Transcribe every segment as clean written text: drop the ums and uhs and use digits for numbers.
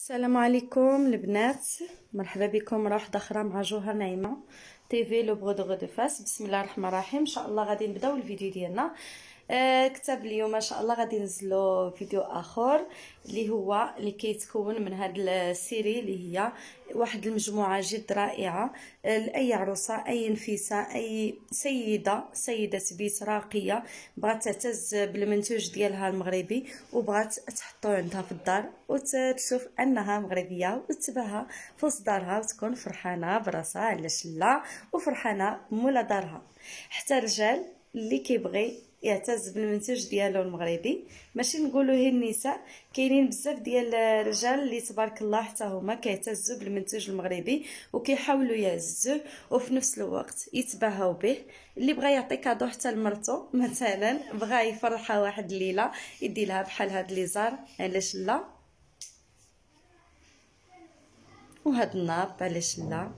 السلام عليكم البنات، مرحبا بكم مره واحده اخرى مع جوهر نعيمه تيفي لو بغو دو فاس. بسم الله الرحمن الرحيم. ان شاء الله غادي نبداو الفيديو ديالنا. كتاب اليوم ان شاء الله غادي ننزلوا فيديو اخر اللي كيتكون من هاد السيري اللي هي واحد المجموعه جد رائعه لاي عروسه، اي نفيسه، اي سيده بيت راقيه بغات تعتز بالمنتوج ديالها المغربي وبغات تحطو عندها في الدار وتشوف انها مغربيه وتتباهى في وسط دارها وتكون فرحانه براسها، علاش لا، وفرحانه بمولا دارها. حتى الرجال اللي كيبغي يعتز بالمنتوج ديالو المغربي، ماشي نقولوا هي النساء، كاينين بزاف ديال الرجال اللي تبارك الله حتى هما كيعتزوا بالمنتوج المغربي وكيحاولوا يعزوه وفي نفس الوقت يتباهوا به. اللي بغى يعطي كادو حتى لمرته مثلا، بغى يفرحها واحد الليله، يدي لها بحال هاد لي زار، علاش لا، وهاد الناب علاش لا،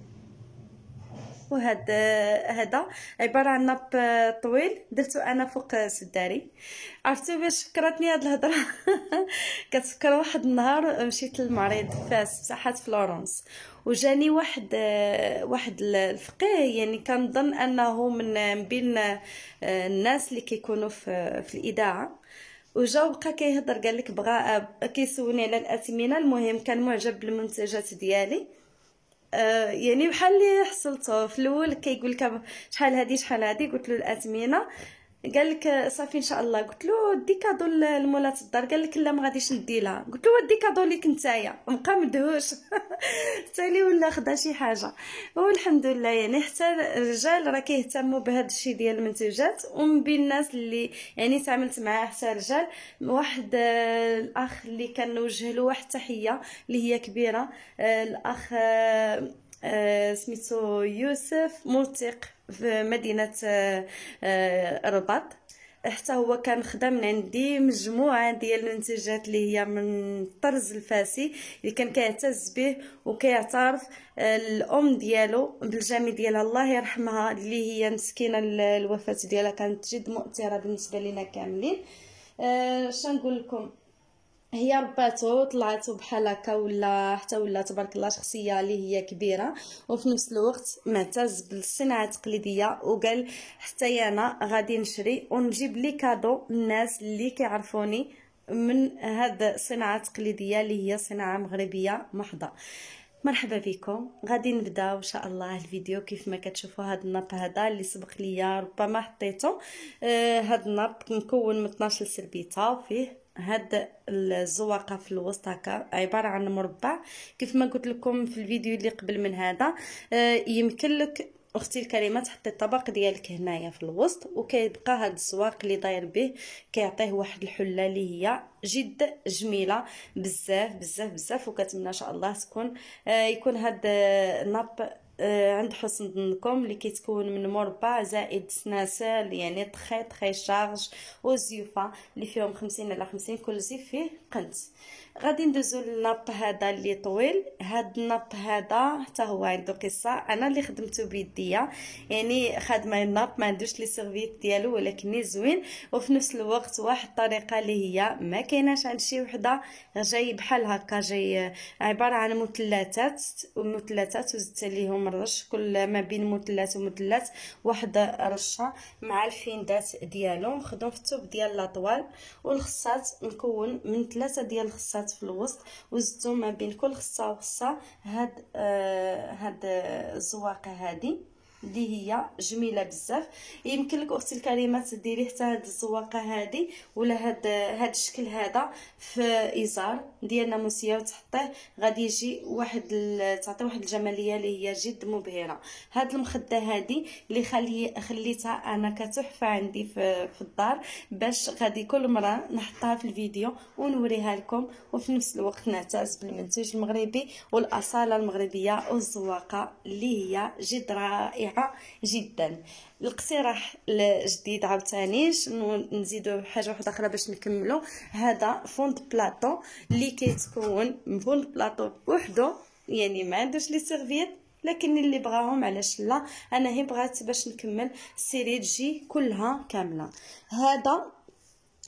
هذا عباره عن ناب طويل درتو انا فوق سداري. عرفتوا باش فكرتني هاد الهضره؟ كتفكر واحد النهار مشيت للمريض فاس ساحات فلورنس، وجاني واحد الفقيه، يعني كنظن انه من بين الناس اللي كيكونوا في الاذاعه، وجا بقى كيهضر، قال لك بغى كيسولني على الاثمنه. المهم كان معجب بالمنتجات ديالي، يعني بحال اللي حصلته في الاول كيقول لك شحال هادي، قلت له الاثمنه، قال لك صافي ان شاء الله. قلت له دي كادو لمولات الدار، قال لك لا ما غاديش ندي لها. قلت له ودي كادو ليك نتايا، بقى مدهوش حتى ولا خدا شي حاجه. والحمد لله، يعني حتى الرجال راه كيهتموا بهذا الشيء ديال المنتوجات. ومن بين الناس اللي يعني تعاملت معاه حتى رجال، واحد الاخ اللي كنوجه له واحد التحيه اللي هي كبيره، الاخ سميتو يوسف موثق في مدينه الرباط. حتى هو كان خدم عندي مجموعه ديال المنتجات اللي هي من الطرز الفاسي اللي كان كيعتز به وكيعترف. الام ديالو بالجامي ديالها الله يرحمها، اللي هي مسكينه، الوفاه ديالها كانت جد مؤثره بالنسبه لنا كاملين. شنقول لكم، هي رباتو طلعتو بحال هكا، ولا تبارك الله شخصيه اللي هي كبيره وفي نفس الوقت معتز بالصناعه التقليديه. وقال حتى انا غادي نشري ونجيب لي كادو للناس اللي كيعرفوني من هاد الصناعه التقليديه اللي هي صناعه مغربيه محضه. مرحبا بكم، غادي نبداو ان شاء الله الفيديو. كيف ما كتشوفوا هاد الناب هذا اللي سبق ليا ربما حطيته، هاد الناب مكون من 12 سربيته، فيه هاد الزواقه في الوسط هكا عباره عن مربع. كيف ما قلت لكم في الفيديو اللي قبل من هذا، يمكن لك اختي الكريمه تحطي الطبق ديالك هنايا في الوسط، وكيبقى هاد الزواق اللي داير به كيعطيه واحد الحله اللي هي جد جميله بزاف بزاف بزاف. وكنتمنى ان شاء الله يكون هاد الناب عند حسن ظنكم، اللي كيتكون من مربع زائد سناسل، يعني تخي شارج وزيوفه اللي فيهم 50 على 50، كل زيف فيه قنت. غادي ندوزو للناب هذا اللي طويل. هاد الناب هذا حتى هو عنده قصه، انا اللي خدمته بيديا، يعني خادمه الناب ما عندوش لي سيرفيت ديالو، ولكن زوين وفي نفس الوقت واحد الطريقه اللي هي ما كايناش عند شي وحده. جاي بحال هكا، جاي عباره عن مثلثات وزدت ليهم الرش، كل ما بين مثلث ومثلث واحد رشه مع الفيندات ديالو، مخدوم في الثوب ديال لاطوال. والخصات مكون من 3 ديال الخصات في الوسط، وزدتو ما بين كل خصه وخصه هاد الزواقه هذه اللي هي جميله بزاف. يمكن لك اختي الكريمه تديري حتى هاد الزواقه هذه ولا هاد الشكل هذا في ازار ديال ناموسيه وتحطيه، غادي يجي تعطي واحد الجماليه اللي هي جد مبهره. هاد المخده هذه اللي خليتها انا كتحفه عندي في الدار، باش غادي كل مره نحطها في الفيديو ونوريها لكم، وفي نفس الوقت نعتز بالمنتوج المغربي والاصاله المغربيه والزواقه اللي هي جد رائعه جدا. الاقتراح الجديد عاوتاني نزيدو حاجه واحده اخرى باش نكملو. هذا فوند بلاطو اللي كيتكون من فوند بلاطو بوحدو، يعني ما عندوش لي سيرفيت، لكن اللي بغاهم علاش لا، انا هي بغات باش نكمل السيري تجي كلها كامله. هذا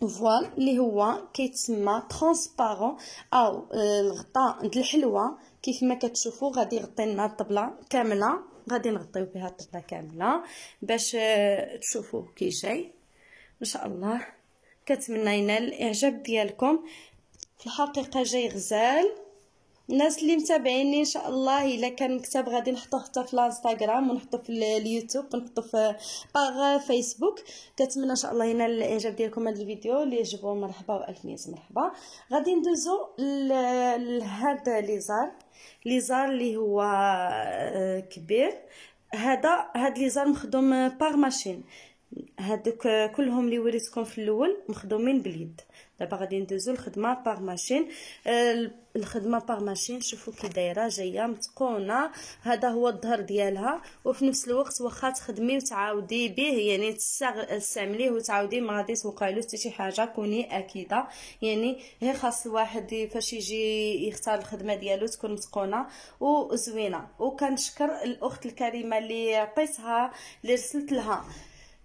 فوال اللي هو كيتسمى ترانسبارون او الغطاء د الحلوى. كيف ما كتشوفوا غادي يغطي لنا الطبله كامله، غادي نغطيو بها الطبله كامله باش تشوفوه كي جاي ان شاء الله. كنتمنى ينال الاعجاب ديالكم. في الحقيقه جاي غزال. الناس اللي متابعيني ان شاء الله الا كان مكتب غادي نحطوه حتى في الانستغرام ونحطوه في اليوتيوب ونحطوه في باغ فيسبوك. كنتمنى ان شاء الله ينال الاعجاب ديالكم هذا الفيديو. اللي يعجبو مرحبا والف مية مرحبا. غادي ندوزو لهذا ليزار اللي هو كبير. هاد ليزار مخدوم باغ ماشين. هادوك كلهم اللي وريتكم في الاول مخدومين باليد. دابا غادي ندوزو الخدمه باغ ماشين. الخدمه باغ ماشين شوفوا كي دايره جايه متقونه. هذا هو الظهر ديالها، وفي نفس الوقت واخا تخدمي وتعاودي به يعني تستعمليه وتعاودي ما غادي توقع له حتى شي حاجه. كوني اكيده يعني هي خاص الواحد فاش يجي يختار الخدمه ديالو تكون متقونه وزوينه. وكنشكر الاخت الكريمه اللي عطيتها اللي رسلت لها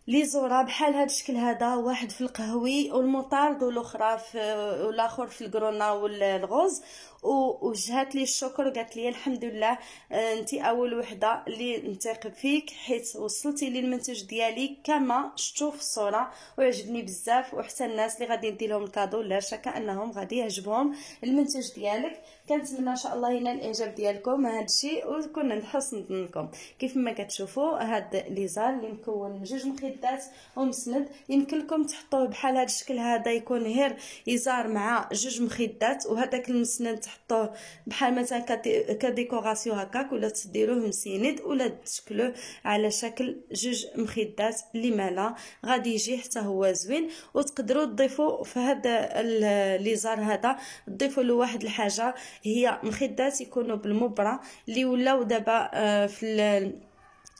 لي زورا بحال هذا الشكل هذا، واحد في القهوي والمطارد والاخرى والاخر في الكرونا والغوز. وجهات لي الشكر وقالت لي الحمد لله انت اول وحده اللي نثق فيك حيت وصلتي لي المنتوج ديالي كما شفتوا في الصوره وعجبني بزاف. وحتى الناس اللي غادي ندير لهم الكادو لا شك انهم غادي يعجبهم المنتوج ديالك. كنتمنى ان شاء الله ينال الاعجاب ديالكم هذا الشيء وكنا نحسن ظنكم. كيف ما كتشوفوا هذا ليزار اللي مكون من جوج مخدات ومسند. يمكن لكم تحطوه بحال هذا الشكل هذا يكون غير ازار مع جوج مخدات، وهذاك المسند تحطوه بحال مثلا كديكوراسيون هكاك، ولا تديروه مسند ولا تشكلوه على شكل جوج مخدات اللي مالا غادي يجي حتى هو زوين. وتقدروا تضيفوا في هذا ليزار هذا تضيفوا له واحد الحاجه هي مخدات يكونوا بالمبره اللي ولاو دابا في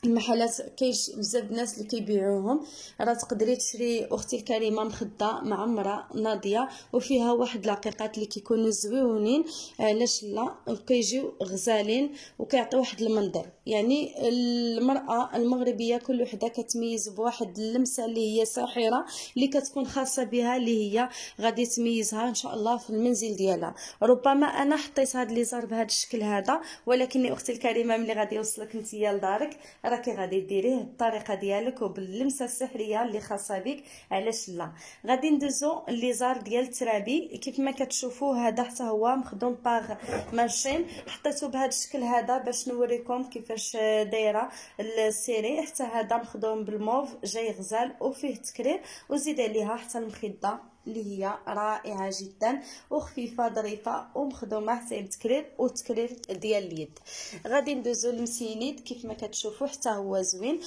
المحلات. كاينش بزاف الناس اللي كيبيعوهم. راه تقدري تشري اختي الكريمه مخده معمره ناضيه وفيها واحد العقيقات اللي كيكونوا زويونين. علاش لا كيجيو غزالين وكيعطيو واحد المنظر. يعني المراه المغربيه كل وحده كتميز بواحد اللمسه اللي هي ساحره اللي كتكون خاصه بها اللي هي غادي تميزها ان شاء الله في المنزل ديالها. ربما انا حطيت هذا ليزار بهذا الشكل هذا، ولكن اختي الكريمه ملي غادي يوصلك نتيا لدارك راكي غادي ديريه بالطريقه ديالك وباللمسه السحريه اللي خاصه بك. علاش لا. غادي ندوزو الليزار ديال الترابي. كيف ما كتشوفوا هذا حتى هو مخدوم باغ ماشين. حطيته بهذا الشكل هذا باش نوريكم كيفاش دايره السيري. حتى هذا مخدوم بالموف جاي غزال وفيه تكرير، وزيد عليها حتى المخده اللي هي رائعه جدا وخفيفه ظريفه ومخدومه حتى بتكرير وتكرير ديال اليد. غادي ندوزو للمسينيد. كيف ما كتشوفوا حتى هو زوين.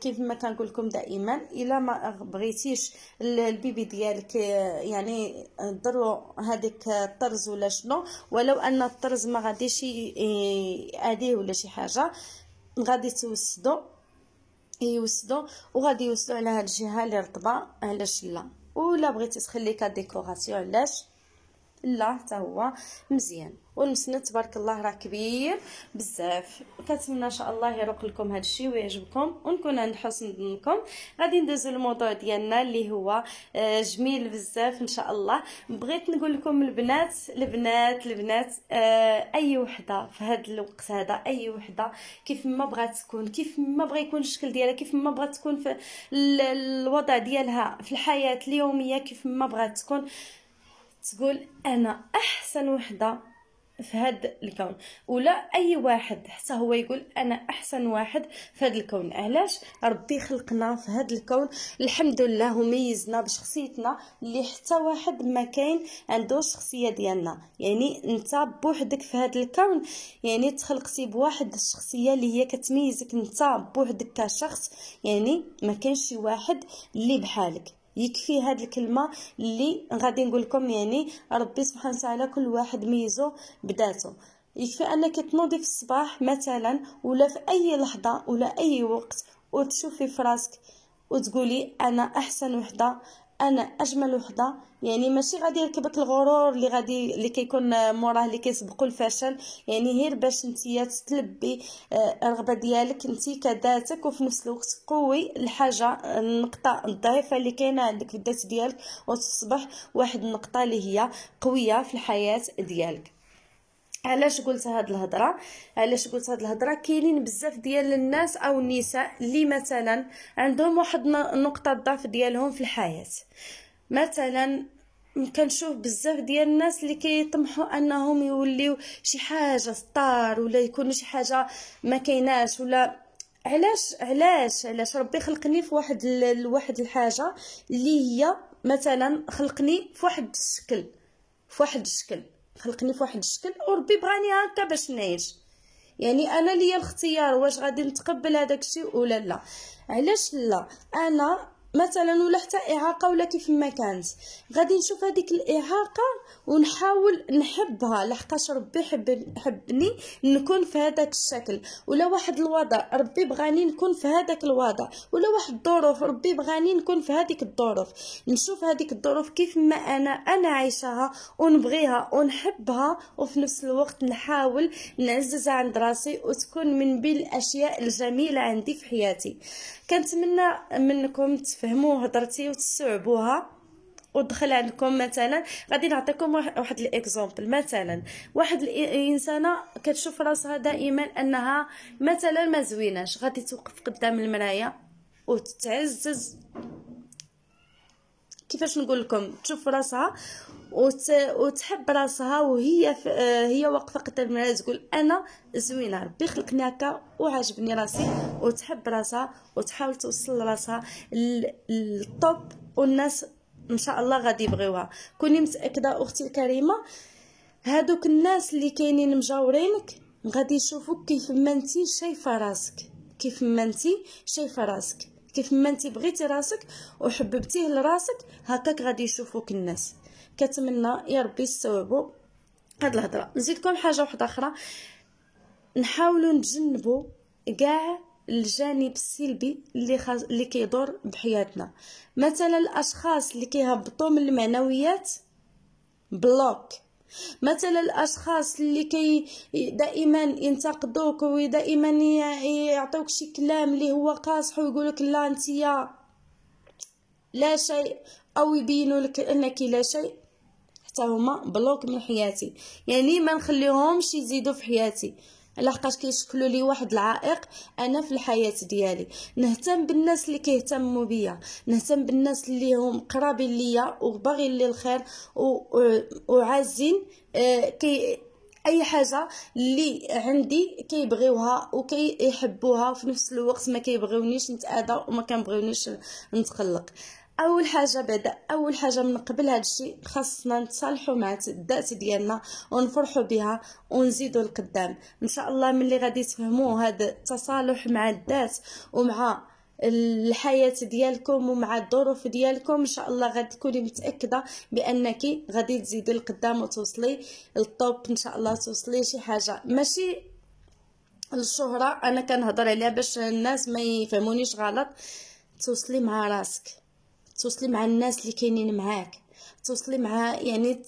كيف ما كنقول لكم دائما الا ما بغيتيش البيبي ديالك يعني ضرو هذيك الطرز ولا شنو، ولو ان الطرز ما غاديش يعاديه ولا شي حاجه، غادي يوسدو وغادي يوصلوا على هاد الجهه اللي رطبه. علاش لا. ولا بغيتي تخلي كديكوراسيون علاش لا حتى هو مزيان. والمسند تبارك الله راه كبير بزاف. كنتمنى ان شاء الله يروق لكم هذا الشيء ويعجبكم ونكون عند حسن ظنكم. غادي ندوزو للموضوع ديالنا اللي هو جميل بزاف ان شاء الله. بغيت نقول لكم البنات اي وحده في هذا الوقت هذا، اي وحده كيف ما بغات تكون، كيف ما بغى يكون الشكل ديالها، كيف ما بغات تكون في الوضع ديالها في الحياه اليوميه، كيف ما بغات تكون تقول انا احسن وحده في هذا الكون. ولا اي واحد حتى هو يقول انا احسن واحد في هذا الكون. علاش؟ ربي خلقنا في هذا الكون الحمد لله وميزنا بشخصيتنا اللي حتى واحد ما كاين عنده الشخصيه ديالنا. يعني انت بوحدك في هذا الكون، يعني تخلقتي بواحد الشخصيه اللي هي كتميزك انت بوحدك كشخص. يعني ما كاينش شي واحد اللي بحالك. يكفي هاد الكلمه اللي غادي نقول لكم. يعني ربي سبحانه وتعالى كل واحد ميزو بذاته. يكفي انك تنوضي في الصباح مثلا ولا في اي لحظه ولا اي وقت وتشوفي في راسك وتقولي انا احسن وحده انا اجمل وحده، يعني ماشي غادي يركبك الغرور اللي كيكون موراه اللي كيسبقوا الفشل، يعني غير باش نتيا تلبي الرغبه ديالك انت كذاتك، وفي نفس الوقت قوي الحاجه النقطه الضعيفه اللي كاينه عندك في الذات ديالك، وتصبح واحد النقطه اللي هي قويه في الحياه ديالك. علاش قلت هاد الهضره؟ كاينين بزاف ديال الناس او النساء اللي مثلا عندهم واحد نقطه ضعف ديالهم في الحياه. مثلا كنشوف بزاف ديال الناس اللي كيطمحوا انهم يوليو شي حاجه ستار، ولا يكونوا شي حاجه ما كايناش، ولا علاش ربي خلقني في واحد الحاجه اللي هي مثلا خلقني في واحد الشكل خلقني في واحد الشكل، وربي بغاني هكا باش نعيش. يعني انا ليا الاختيار واش غادي نتقبل هذاك الشيء ولا لا. علاش لا؟ انا مثلا ولا حتى اعاقه ولا كيف ما كانت، غادي نشوف هذيك الاعاقه ونحاول نحبها، لحقاش ربي حبني نكون في هذاك الشكل، ولا واحد الوضع ربي بغاني نكون في هذاك الوضع، ولا واحد الظروف ربي بغاني نكون في هذيك الظروف. نشوف هذيك الظروف كيف ما انا عايشاها ونبغيها ونحبها، وفي نفس الوقت نحاول نعززها عند راسي وتكون من بين الاشياء الجميله عندي في حياتي. كنتمنى منكم تفهموا هضرتي وتستوعبوها ودخل عندكم. مثلا غادي نعطيكم واحد الاكزامبل. مثلا واحد الانسانه كتشوف راسها دائما انها مثلا ما زويناش، غادي توقف قدام المرايه وتتعزز، كيفاش نقول لكم، تشوف راسها وتحب راسها، وهي هي واقفه قدام المرايه تقول انا زوينه، ربي خلقني هكا وعجبني راسي، وتحب راسها وتحاول توصل راسها للطوب، والناس ان شاء الله غادي يبغيوها. كوني متاكده اختي الكريمه، هادوك الناس اللي كاينين مجاورينك غادي يشوفوك كيف ما انتي شايفه راسك، كيف ما انتي بغيتي راسك وحببتيه لراسك، هكاك غادي يشوفوك الناس. كتمنى يا ربي يستوعبوا هاد الهضره. نزيدكم حاجه واحده اخرى، نحاولوا نتجنبوا كاع الجانب السلبي اللي كيدور بحياتنا. مثلا الاشخاص اللي كيهبطوا من المعنويات بلوك، مثلا الاشخاص اللي دائما ينتقدوك ودائما يعطوك شي كلام اللي هو قاصح ويقولك لا انتيا لا شيء، او يبينوا لك انك لا شيء، حتى هما بلوك من حياتي. يعني ما نخليهمش يزيدوا في حياتي، لحقاش كيشكلوا لي واحد العائق انا في الحياه ديالي. نهتم بالناس اللي كيهتموا بيا، نهتم بالناس اللي هم قرابين ليا وباغيين لي الخير وعازين اي حاجه اللي عندي كيبغيوها وكيحبوها، وفي نفس الوقت ما كيبغيونيش نتاذى وما كنبغيونيش نتقلق. اول حاجه من قبل هذا الشيء خاصنا نتصالحوا مع الذات ديالنا ونفرحوا بها ونزيدوا القدام. ان شاء الله ملي غادي تفهموا هذا التصالح مع الذات ومع الحياه ديالكم ومع الظروف ديالكم، ان شاء الله غادي تكوني متاكده بانك غادي تزيدي القدام وتوصلي للطوب. ان شاء الله توصلي شي حاجه ماشي الشهره، انا كنهضر عليها باش الناس ما يفهمونيش غلط. توصلي مع راسك، توصلي مع الناس اللي كاينين معاك، توصلي مع يعني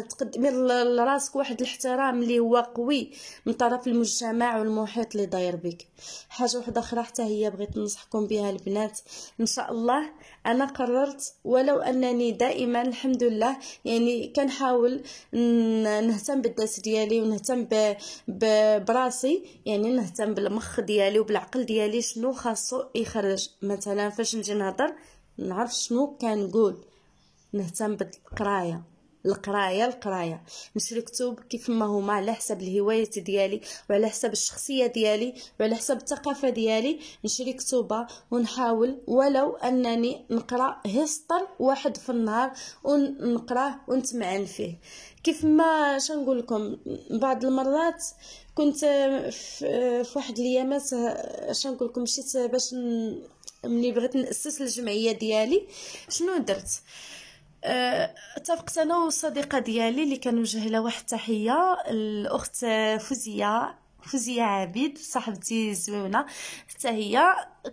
تقدمي لراسك واحد الاحترام اللي هو قوي من طرف المجتمع والمحيط اللي داير بك. حاجه واحده اخرى حتى هي بغيت ننصحكم بها البنات، ان شاء الله انا قررت ولو انني دائما الحمد لله يعني كنحاول نهتم بالذات ديالي ونهتم براسي، يعني نهتم بالمخ ديالي وبالعقل ديالي شنو خاصو يخرج. مثلا فاش نجي نهضر نعرف شنو كنقول، نهتم بالقرايه القرايه، نشري كتب كيف ما هما على حسب الهوايات ديالي وعلى حسب الشخصيه ديالي وعلى حسب الثقافه ديالي. نشري كتب ونحاول ولو انني نقرا هسطر واحد في النهار ونقراه ونتمعن فيه. كيف ما شنقول لكم، بعض المرات كنت في واحد الايامات شنقول لكم مشيت باش ملي بغيت ناسس الجمعيه ديالي شنو درت، اتفقت انا والصديقه ديالي اللي كنوجه لها واحد التحيه، الاخت فوزيه فوزية عبيد صاحبتي زوينه حتى هي،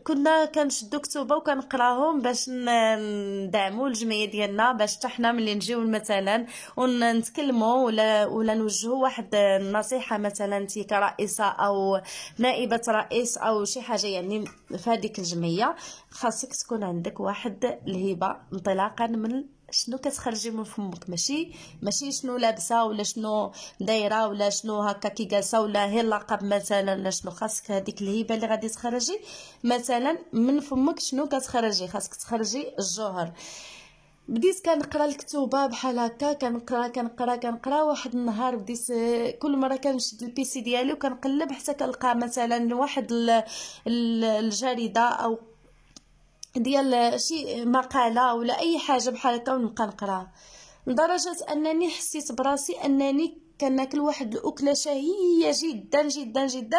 كنا كنشدو كتوبه وكنقراهم باش ندعموا الجمعيه ديالنا، باش حتى حنا ملي نجيو مثلا ونتكلموا ولا نوجهوا واحد النصيحه مثلا انت كرئيسه او نائبه رئيس او شي حاجه يعني في هذيك الجمعيه، خاصك تكون عندك واحد الهبه انطلاقا من شنو كتخرجي من فمك، ماشي شنو لابسه ولا شنو دايره ولا شنو هكا كي جالسه ولا هي اللقب مثلا ولا شنو. خاصك هذيك الهبه اللي غادي تخرجي مثلا من فمك شنو كتخرجي، خاصك تخرجي الجوهر. بديت كنقرا الكتوبه بحال هكا، كنقرا واحد النهار بديت كل مره كنشد البيسي ديالي وكنقلب حتى كنلقى مثلا واحد الجريده او ديال شي مقاله ولا اي حاجه بحال هكا ونبقى نقرا، لدرجه انني حسيت براسي انني كناكل واحد الاكله شهيه جدا جدا جدا،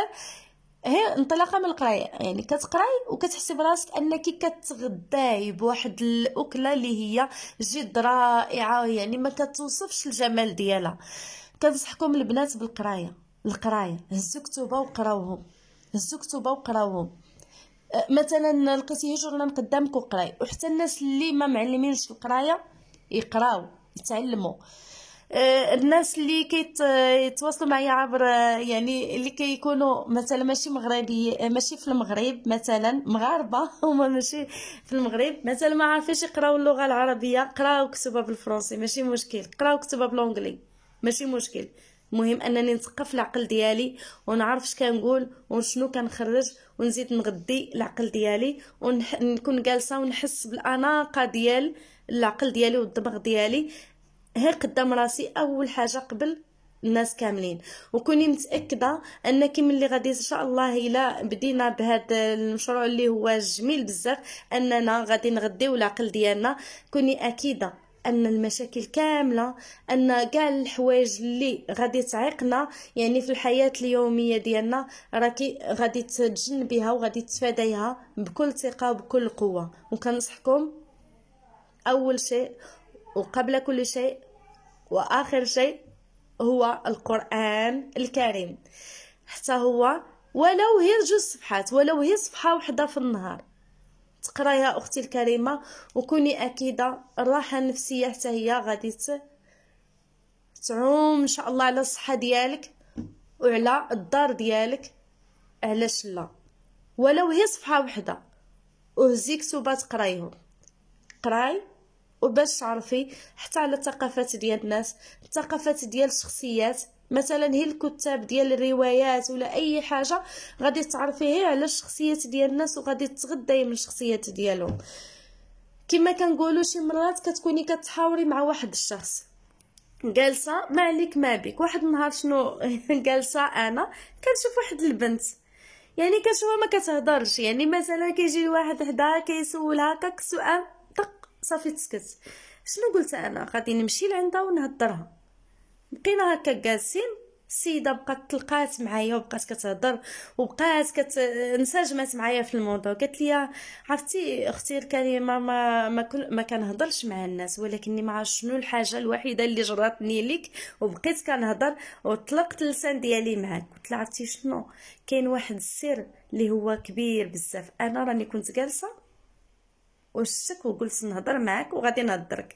هي انطلاقه من القرايه. يعني كتقراي وكتحسي براسك انك كتغداي بواحد الاكله اللي هي جد رائعه، يعني ما كتوصفش الجمال ديالها. كنصحكم البنات القرايه، هزوا كتوبه وقراوهم، مثلا لقيتي جورنال قدامك وقراي. وحتى الناس اللي ما معلمينش القرايه يقراو يتعلموا. الناس اللي يتواصلوا معايا عبر يعني اللي كيكونوا مثلا ماشي مغربي، ماشي في المغرب مثلا، مغاربه هما ماشي في المغرب مثلا، ما عارفينش يقراو اللغه العربيه، قراو كتبها بالفرنسي ماشي مشكل، قراو كتبها بالانجلي ماشي مشكل. المهم انني نثقف العقل ديالي ونعرف اش كنقول وشنو كنخرج، ونزيد نغذي العقل ديالي ونكون جالسه ونحس بالاناقه ديال العقل ديالي والدماغ ديالي هي قدام راسي اول حاجه قبل الناس كاملين. وكوني متاكده انك ملي غادي ان شاء الله الا بدينا بهذا المشروع اللي هو جميل بزاف اننا غادي نغديو العقل ديالنا، كوني اكيده ان المشاكل كامله، ان كاع الحوايج اللي غادي تعيقنا يعني في الحياه اليوميه ديالنا راكي غادي تتجنبيها وغادي تتفاديها بكل ثقه وبكل قوه. وكنصحكم اول شيء وقبل كل شيء واخر شيء هو القرآن الكريم، حتى هو ولو هي 2 صفحات، ولو هي صفحه واحده في النهار تقرايها اختي الكريمه، وكوني اكيده الراحه النفسيه حتى هي غادي تعوم ان شاء الله على الصحه ديالك وعلى الدار ديالك. علاش لا؟ ولو هي صفحه واحده وهزي كتوبه تقرايهم، قراي وباش تعرفي حتى على الثقافات ديال الناس، الثقافات ديال الشخصيات، مثلا هي الكتاب ديال الروايات ولا اي حاجه غادي تعرفي هي على الشخصيات ديال الناس وغادي تغداي من الشخصيات ديالهم. كما كنقولوا شي مرات كتكوني كتحاوري مع واحد الشخص جالسه ما عليك ما بك، واحد النهار شنو جالسه انا كنشوف واحد البنت يعني كنشوفها ما كتهضرش، يعني مثلا كيجي واحد حداها كيسولها هكاك سؤال طق صافي تسكت. شنو قلت انا؟ غادي نمشي لعندها ونهضرها. بقينا هكا جالسين، السيده بقات تلقات معايا وبقات كتهضر وبقات انسجمت معايا في الموضوع. قالت لي عرفتي اختي الكريمه ما كنهضرش مع الناس، ولكني ما عرفتش شنو الحاجه الوحيده اللي جراتني ليك وبقيت كنهضر وطلقت اللسان ديالي معاك. قلت لها عرفتي شنو؟ كاين واحد السر اللي هو كبير بزاف، انا راني كنت جالسه وشتك وقلت نهضر معاك وغادي نهضرك.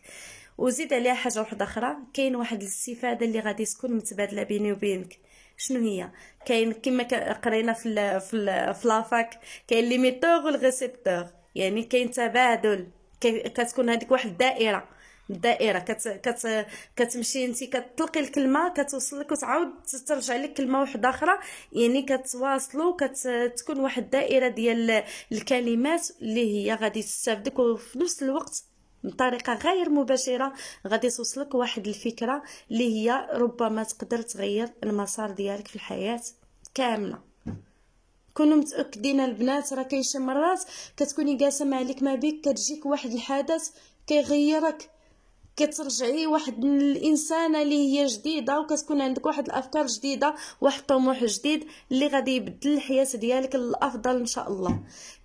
وزيد عليها حاجه واحده اخرى، كاين واحد الاستفاده اللي غادي تكون متبادله بيني وبينك. شنو هي؟ كاين كما قرينا في لافاك كاين ليميتور والريسبتور، يعني كاين تبادل، كتكون هذيك واحد الدائره كتمشي انت كتطلقي الكلمه كتوصل لك وتعاود ترجع لك كلمه واحده اخرى، يعني كتواصلوا كتكون واحد الدائره ديال الكلمات اللي هي غادي تستافدك، وفي نفس الوقت بطريقه غير مباشره غادي توصلك واحد الفكره اللي هي ربما تقدر تغير المسار ديالك في الحياه كامله. كونوا متاكدين البنات راه كاين شي مرات كتكوني جالسه ما عليك ما بك كتجيك واحد الحدث كيغيرك، كترجعي واحد الانسانه اللي هي جديده وكتكون عندك واحد الافكار جديده، واحد الطموح جديد اللي غادي يبدل الحياه ديالك للافضل ان شاء الله.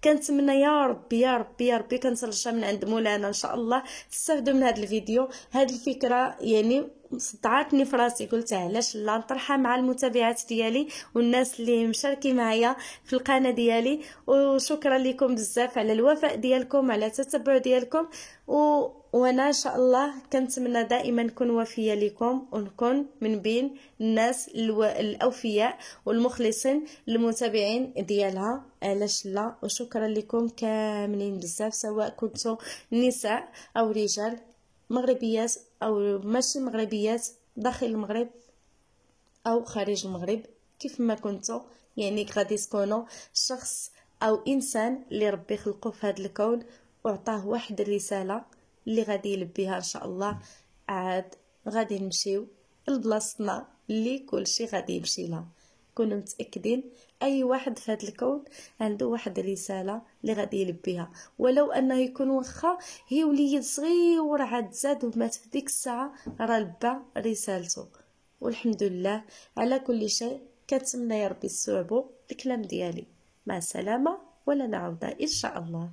كنتمنى يا ربي يا ربي يا ربي كنترجى من عند مولانا ان شاء الله تستافدوا من هذا الفيديو. هذه الفكره يعني صدعتني فراسي، قلت علاش لا نطرحها مع المتابعات ديالي والناس اللي مشاركين معايا في القناه ديالي. وشكرا لكم بزاف على الوفاء ديالكم، على التتبع ديالكم. وانا ان شاء الله كنتمنى دائما نكون وفيه لكم، ونكون من بين الناس الاوفياء والمخلصين للمتابعين ديالها، علاش لا. وشكرا لكم كاملين بزاف، سواء كنتم نساء او رجال، مغربيات او ماشي مغربيات، داخل المغرب او خارج المغرب، كيف ما كنتو. يعني غادي تكونوا شخص او انسان اللي ربي خلقه في هذا الكون وعطاه واحد الرساله اللي غادي يلبيها ان شاء الله. عاد غادي نمشيو لبلاصتنا اللي كلشي غادي يمشي لها. كونوا متاكدين اي واحد في هذا الكون عنده واحد الرساله اللي غادي يلبيها، ولو انه يكون واخا هي وليد صغير عاد زاد ومات في ديك الساعه، راه لبى رسالته. والحمد لله على كل شيء. كنتمنى يا ربي تستوعبوا الكلام ديالي. مع السلامه، ولا نعود ان شاء الله.